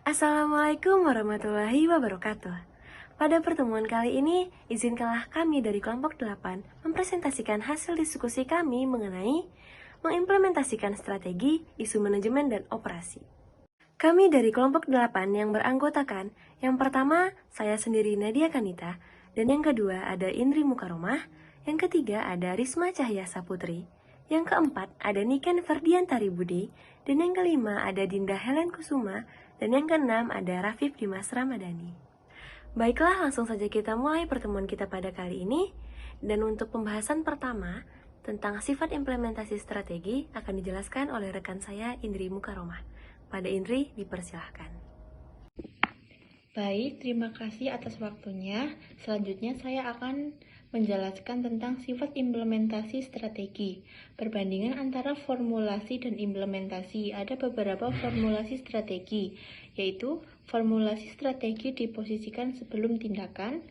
Assalamualaikum warahmatullahi wabarakatuh. Pada pertemuan kali ini, izinkanlah kami dari kelompok 8 mempresentasikan hasil diskusi kami mengenai mengimplementasikan strategi, isu manajemen, dan operasi. Kami dari kelompok 8 yang beranggotakan, yang pertama, saya sendiri Nadia Kanita, dan yang kedua ada Indri Mukaromah, yang ketiga ada Risma Cahya Saputri, yang keempat ada Niken Ferdiantari Budi, dan yang kelima ada Dinda Helen Kusuma, dan yang keenam ada Rafif Dimas Ramadhani. Baiklah, langsung saja kita mulai pertemuan kita pada kali ini. Dan untuk pembahasan pertama tentang sifat implementasi strategi akan dijelaskan oleh rekan saya Indri Mukaromah. Pada Indri, dipersilahkan. Baik, terima kasih atas waktunya. Selanjutnya saya akan menjelaskan tentang sifat implementasi strategi. Perbandingan antara formulasi dan implementasi. Ada beberapa formulasi strategi, yaitu formulasi strategi diposisikan sebelum tindakan,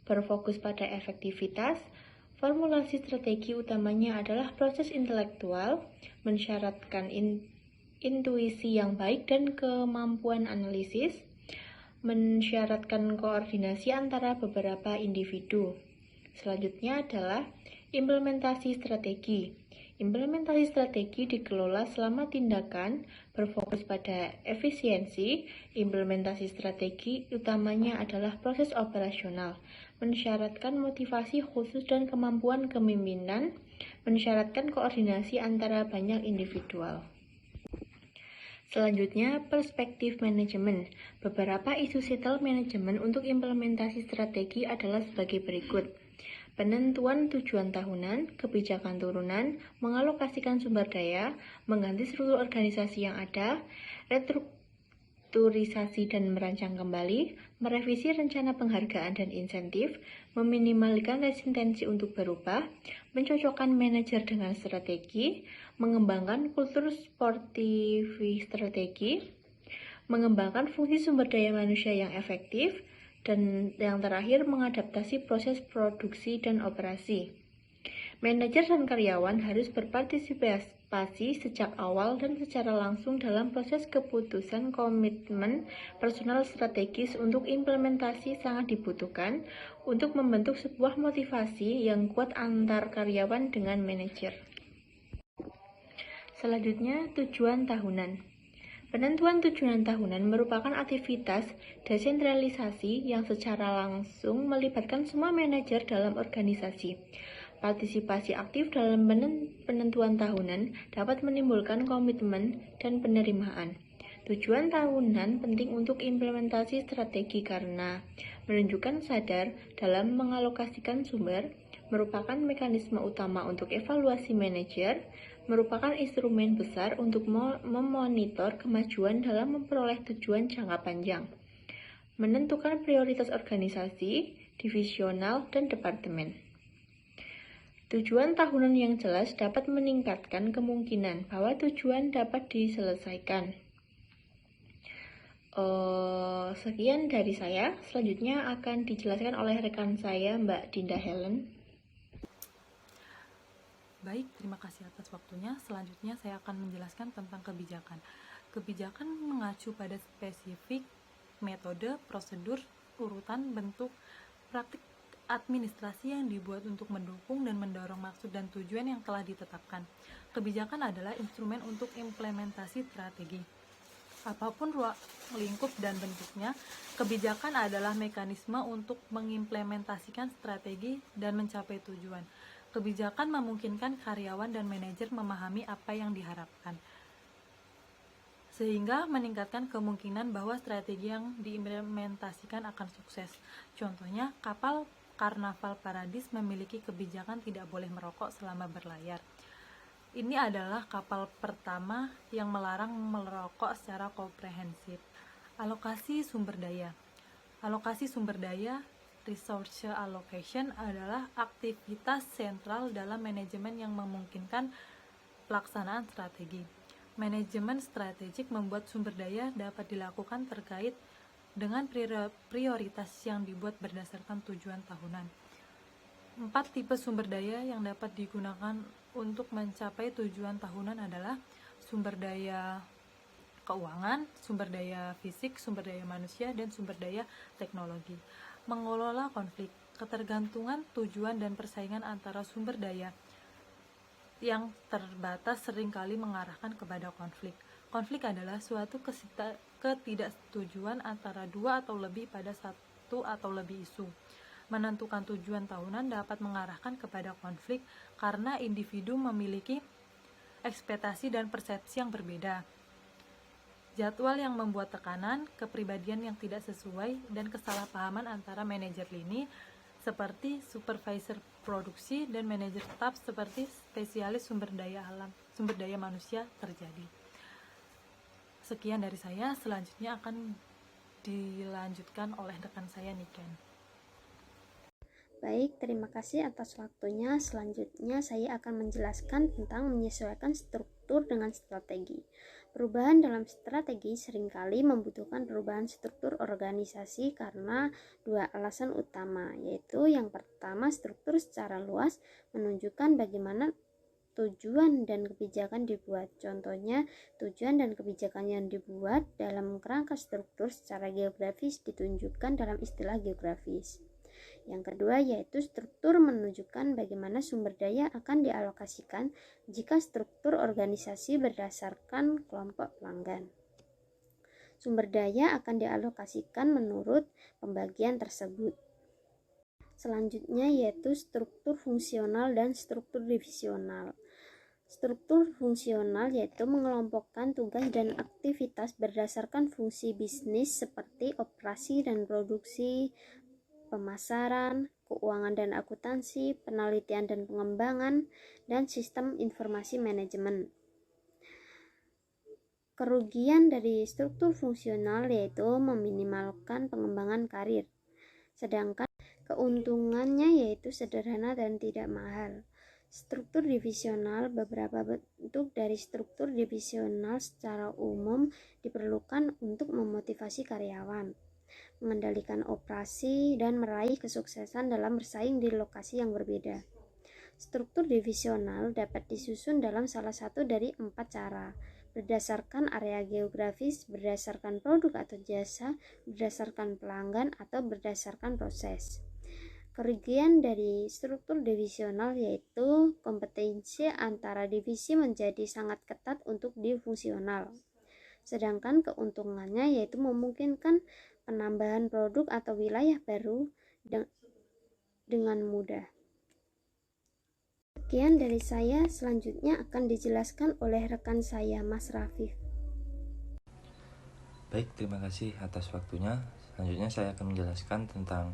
berfokus pada efektivitas. Formulasi strategi utamanya adalah proses intelektual, mensyaratkan intuisi yang baik dan kemampuan analisis, mensyaratkan koordinasi antara beberapa individu. Selanjutnya adalah implementasi strategi. Implementasi strategi dikelola selama tindakan berfokus pada efisiensi. Implementasi strategi utamanya adalah proses operasional, mensyaratkan motivasi khusus dan kemampuan kepemimpinan, mensyaratkan koordinasi antara banyak individual. Selanjutnya, perspektif manajemen. Beberapa isu settle manajemen untuk implementasi strategi adalah sebagai berikut. Penentuan tujuan tahunan, kebijakan turunan, mengalokasikan sumber daya, mengganti struktur organisasi yang ada, restrukturisasi dan merancang kembali, merevisi rencana penghargaan dan insentif, meminimalkan resistensi untuk berubah, mencocokkan manajer dengan strategi, mengembangkan kultur sportif strategi, mengembangkan fungsi sumber daya manusia yang efektif, dan yang terakhir mengadaptasi proses produksi dan operasi. Manajer dan karyawan harus berpartisipasi sejak awal dan secara langsung dalam proses keputusan. Komitmen personal strategis untuk implementasi sangat dibutuhkan untuk membentuk sebuah motivasi yang kuat antar karyawan dengan manajer. Selanjutnya, tujuan tahunan. Penentuan tujuan tahunan merupakan aktivitas desentralisasi yang secara langsung melibatkan semua manajer dalam organisasi. Partisipasi aktif dalam penentuan tahunan dapat menimbulkan komitmen dan penerimaan. Tujuan tahunan penting untuk implementasi strategi karena menunjukkan sadar dalam mengalokasikan sumber, merupakan mekanisme utama untuk evaluasi manajer, merupakan instrumen besar untuk memonitor kemajuan dalam memperoleh tujuan jangka panjang, menentukan prioritas organisasi, divisional, dan departemen. Tujuan tahunan yang jelas dapat meningkatkan kemungkinan bahwa tujuan dapat diselesaikan. Sekian dari saya. Selanjutnya akan dijelaskan oleh rekan saya, Mbak Dinda Helen. Baik, terima kasih atas waktunya. Selanjutnya saya akan menjelaskan tentang kebijakan. Kebijakan mengacu pada spesifik metode, prosedur, urutan, bentuk, praktik administrasi yang dibuat untuk mendukung dan mendorong maksud dan tujuan yang telah ditetapkan. Kebijakan adalah instrumen untuk implementasi strategi. Apapun ruang lingkup dan bentuknya, kebijakan adalah mekanisme untuk mengimplementasikan strategi dan mencapai tujuan. Kebijakan memungkinkan karyawan dan manajer memahami apa yang diharapkan, sehingga meningkatkan kemungkinan bahwa strategi yang diimplementasikan akan sukses. Contohnya, kapal Karnaval Paradis memiliki kebijakan tidak boleh merokok selama berlayar. Ini adalah kapal pertama yang melarang merokok secara komprehensif. Alokasi sumber daya. Alokasi sumber daya, resource allocation, adalah aktivitas sentral dalam manajemen yang memungkinkan pelaksanaan strategi. Manajemen strategik membuat sumber daya dapat dilakukan terkait dengan prioritas yang dibuat berdasarkan tujuan tahunan. 4 tipe sumber daya yang dapat digunakan untuk mencapai tujuan tahunan adalah sumber daya keuangan, sumber daya fisik, sumber daya manusia, dan sumber daya teknologi. Mengelola konflik, ketergantungan, tujuan, dan persaingan antara sumber daya yang terbatas seringkali mengarahkan kepada konflik. Konflik adalah suatu ketidaksetujuan antara dua atau lebih pada satu atau lebih isu. Menentukan tujuan tahunan dapat mengarahkan kepada konflik karena individu memiliki ekspektasi dan persepsi yang berbeda. Jadwal yang membuat tekanan, kepribadian yang tidak sesuai, dan kesalahpahaman antara manajer lini seperti supervisor produksi dan manajer staf seperti spesialis sumber daya manusia terjadi. Sekian dari saya, selanjutnya akan dilanjutkan oleh rekan saya Niken. Baik, terima kasih atas waktunya. Selanjutnya saya akan menjelaskan tentang menyesuaikan struktur dengan strategi. Perubahan dalam strategi seringkali membutuhkan perubahan struktur organisasi karena dua alasan utama, yaitu yang pertama, struktur secara luas menunjukkan bagaimana tujuan dan kebijakan dibuat. Contohnya, tujuan dan kebijakan yang dibuat dalam kerangka struktur secara geografis ditunjukkan dalam istilah geografis. Yang kedua yaitu struktur menunjukkan bagaimana sumber daya akan dialokasikan jika struktur organisasi berdasarkan kelompok pelanggan. Sumber daya akan dialokasikan menurut pembagian tersebut. Selanjutnya yaitu struktur fungsional dan struktur divisional. Struktur fungsional yaitu mengelompokkan tugas dan aktivitas berdasarkan fungsi bisnis seperti operasi dan produksi, pemasaran, keuangan dan akuntansi, penelitian dan pengembangan, dan sistem informasi manajemen. Kerugian dari struktur fungsional yaitu meminimalkan pengembangan karir, sedangkan keuntungannya yaitu sederhana dan tidak mahal. Struktur divisional, beberapa bentuk dari struktur divisional secara umum diperlukan untuk memotivasi karyawan, mengendalikan operasi, dan meraih kesuksesan dalam bersaing di lokasi yang berbeda. Struktur divisional dapat disusun dalam salah satu dari 4 cara, berdasarkan area geografis, berdasarkan produk atau jasa, berdasarkan pelanggan, atau berdasarkan proses. Kerugian dari struktur divisional yaitu kompetensi antara divisi menjadi sangat ketat untuk difungsional. Sedangkan keuntungannya yaitu memungkinkan penambahan produk atau wilayah baru dengan mudah. Sekian dari saya, selanjutnya akan dijelaskan oleh rekan saya, Mas Rafif. Baik, terima kasih atas waktunya. Selanjutnya saya akan menjelaskan tentang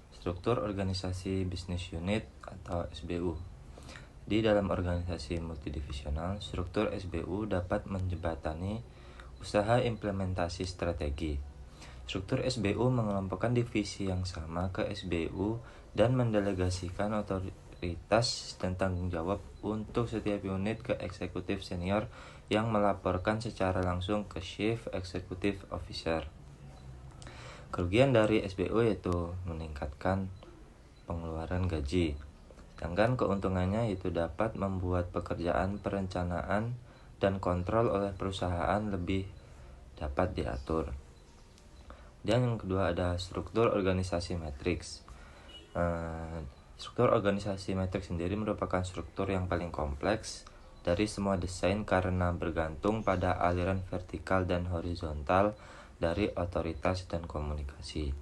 struktur organisasi bisnis unit atau SBU. Di dalam organisasi multidivisional, struktur SBU dapat menjembatani usaha implementasi strategi. Struktur SBU mengelompokkan divisi yang sama ke SBU dan mendelegasikan otoritas dan tanggung jawab untuk setiap unit ke eksekutif senior yang melaporkan secara langsung ke Chief Executive Officer. Kerugian dari SBU yaitu meningkatkan pengeluaran gaji, sedangkan keuntungannya yaitu dapat membuat pekerjaan perencanaan dan kontrol oleh perusahaan lebih dapat diatur. Dan yang kedua ada struktur organisasi matriks. Struktur organisasi matriks sendiri merupakan struktur yang paling kompleks dari semua desain karena bergantung pada aliran vertikal dan horizontal dari otoritas dan komunikasi.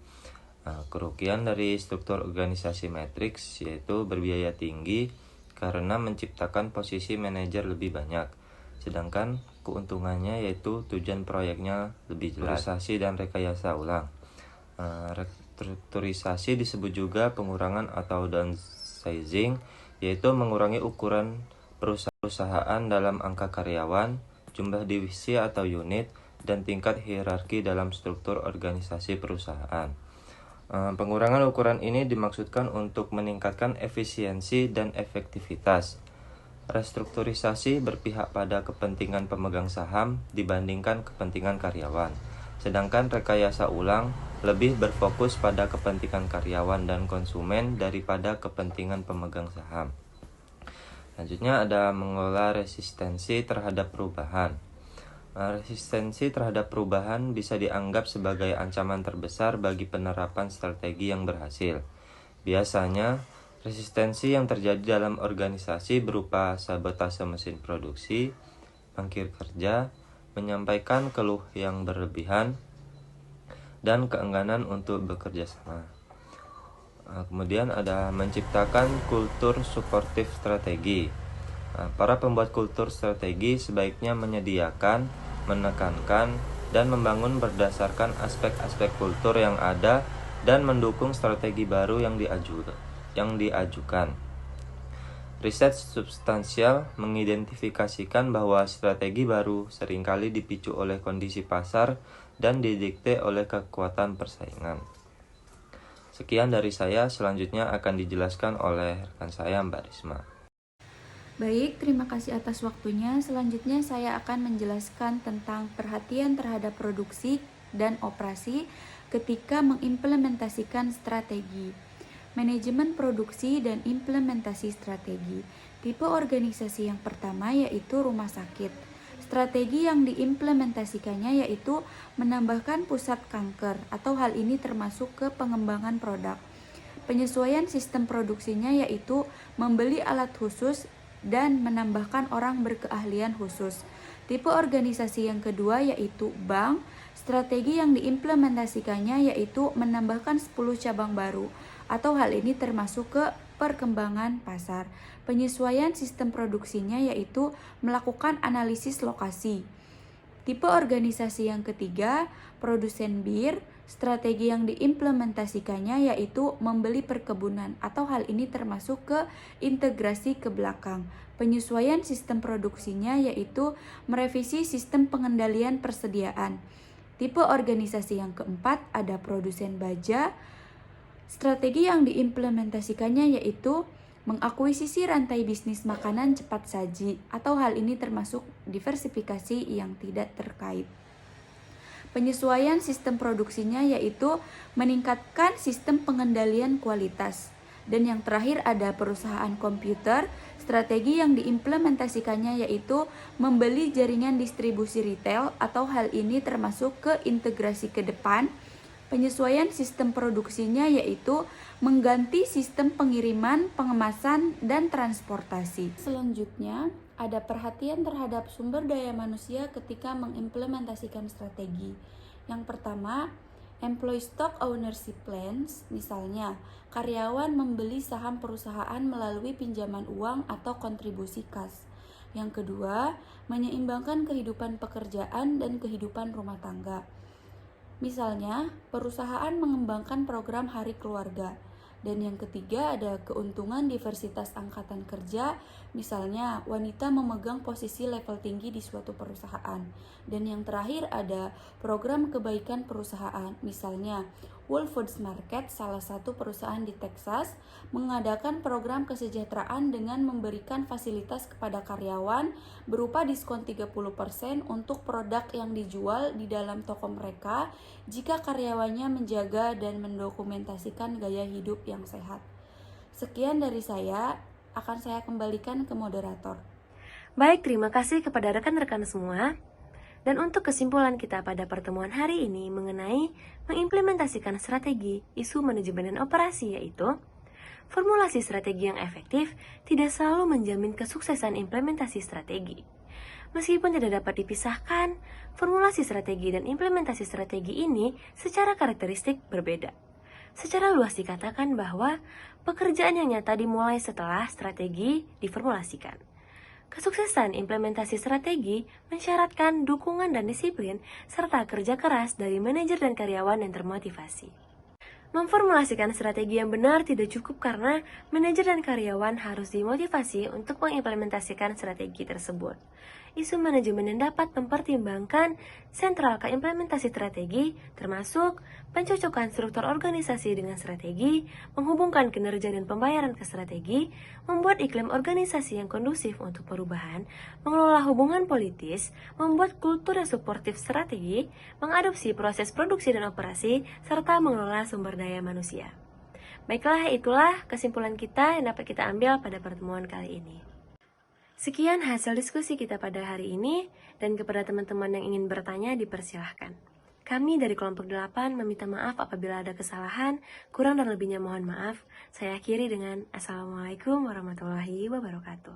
Kerugian dari struktur organisasi matriks yaitu berbiaya tinggi karena menciptakan posisi manajer lebih banyak, sedangkan keuntungannya yaitu tujuan proyeknya lebih jelas. Strukturisasi dan rekayasa ulang. Restrukturisasi disebut juga pengurangan atau downsizing, yaitu mengurangi ukuran perusahaan dalam angka karyawan, jumlah divisi atau unit, dan tingkat hierarki dalam struktur organisasi perusahaan. Pengurangan ukuran ini dimaksudkan untuk meningkatkan efisiensi dan efektivitas. Restrukturisasi berpihak pada kepentingan pemegang saham dibandingkan kepentingan karyawan, sedangkan rekayasa ulang lebih berfokus pada kepentingan karyawan dan konsumen daripada kepentingan pemegang saham. Selanjutnya ada mengelola resistensi terhadap perubahan. Resistensi terhadap perubahan bisa dianggap sebagai ancaman terbesar bagi penerapan strategi yang berhasil. Biasanya, resistensi yang terjadi dalam organisasi berupa sabotase mesin produksi, mangkir kerja, menyampaikan keluh yang berlebihan, dan keengganan untuk bekerja sama. Kemudian ada menciptakan kultur suportif strategi. Para pembuat kultur strategi sebaiknya menyediakan, menekankan, dan membangun berdasarkan aspek-aspek kultur yang ada dan mendukung strategi baru yang diajukan. Riset substansial mengidentifikasikan bahwa strategi baru seringkali dipicu oleh kondisi pasar dan didikte oleh kekuatan persaingan. Sekian dari saya, selanjutnya akan dijelaskan oleh rekan saya Mbak Risma. Baik, terima kasih atas waktunya. Selanjutnya saya akan menjelaskan tentang perhatian terhadap produksi dan operasi ketika mengimplementasikan strategi. Manajemen produksi dan implementasi strategi. Tipe organisasi yang pertama yaitu rumah sakit. Strategi yang diimplementasikannya yaitu menambahkan pusat kanker atau hal ini termasuk ke pengembangan produk. Penyesuaian sistem produksinya yaitu membeli alat khusus dan menambahkan orang berkeahlian khusus. Tipe organisasi yang kedua yaitu bank. Strategi yang diimplementasikannya yaitu menambahkan 10 cabang baru atau hal ini termasuk ke perkembangan pasar. Penyesuaian sistem produksinya yaitu melakukan analisis lokasi. Tipe organisasi yang ketiga, produsen bir. Strategi yang diimplementasikannya yaitu membeli perkebunan atau hal ini termasuk ke integrasi ke belakang. Penyesuaian sistem produksinya yaitu merevisi sistem pengendalian persediaan. Tipe organisasi yang keempat ada produsen baja. Strategi yang diimplementasikannya yaitu mengakuisisi rantai bisnis makanan cepat saji atau hal ini termasuk diversifikasi yang tidak terkait. Penyesuaian sistem produksinya yaitu meningkatkan sistem pengendalian kualitas. Dan yang terakhir ada perusahaan komputer. Strategi yang diimplementasikannya yaitu membeli jaringan distribusi retail atau hal ini termasuk ke integrasi ke depan. Penyesuaian sistem produksinya yaitu mengganti sistem pengiriman, pengemasan, dan transportasi. Selanjutnya, ada perhatian terhadap sumber daya manusia ketika mengimplementasikan strategi. Yang pertama, employee stock ownership plans, misalnya karyawan membeli saham perusahaan melalui pinjaman uang atau kontribusi kas. Yang kedua, menyeimbangkan kehidupan pekerjaan dan kehidupan rumah tangga. Misalnya, perusahaan mengembangkan program hari keluarga. Dan yang ketiga ada keuntungan diversitas angkatan kerja, misalnya wanita memegang posisi level tinggi di suatu perusahaan. Dan yang terakhir ada program kebaikan perusahaan, misalnya Whole Foods Market, salah satu perusahaan di Texas, mengadakan program kesejahteraan dengan memberikan fasilitas kepada karyawan berupa diskon 30% untuk produk yang dijual di dalam toko mereka jika karyawannya menjaga dan mendokumentasikan gaya hidup yang sehat. Sekian dari saya, akan saya kembalikan ke moderator. Baik, terima kasih kepada rekan-rekan semua. Dan untuk kesimpulan kita pada pertemuan hari ini mengenai mengimplementasikan strategi isu manajemen dan operasi yaitu formulasi strategi yang efektif tidak selalu menjamin kesuksesan implementasi strategi. Meskipun tidak dapat dipisahkan, formulasi strategi dan implementasi strategi ini secara karakteristik berbeda. Secara luas dikatakan bahwa pekerjaan yang nyata dimulai setelah strategi diformulasikan. Kesuksesan implementasi strategi mensyaratkan dukungan dan disiplin serta kerja keras dari manajer dan karyawan yang termotivasi. Memformulasikan strategi yang benar tidak cukup karena manajer dan karyawan harus dimotivasi untuk mengimplementasikan strategi tersebut. Isu manajemen yang dapat mempertimbangkan sentral ke implementasi strategi termasuk pencocokan struktur organisasi dengan strategi, menghubungkan kinerja dan pembayaran ke strategi, membuat iklim organisasi yang kondusif untuk perubahan, mengelola hubungan politis, membuat kultur yang suportif strategi, mengadopsi proses produksi dan operasi, serta mengelola sumber daya manusia. Baiklah, itulah kesimpulan kita yang dapat kita ambil pada pertemuan kali ini. Sekian hasil diskusi kita pada hari ini, dan kepada teman-teman yang ingin bertanya dipersilahkan. Kami dari kelompok 8 meminta maaf apabila ada kesalahan, kurang dan lebihnya mohon maaf. Saya akhiri dengan Assalamualaikum warahmatullahi wabarakatuh.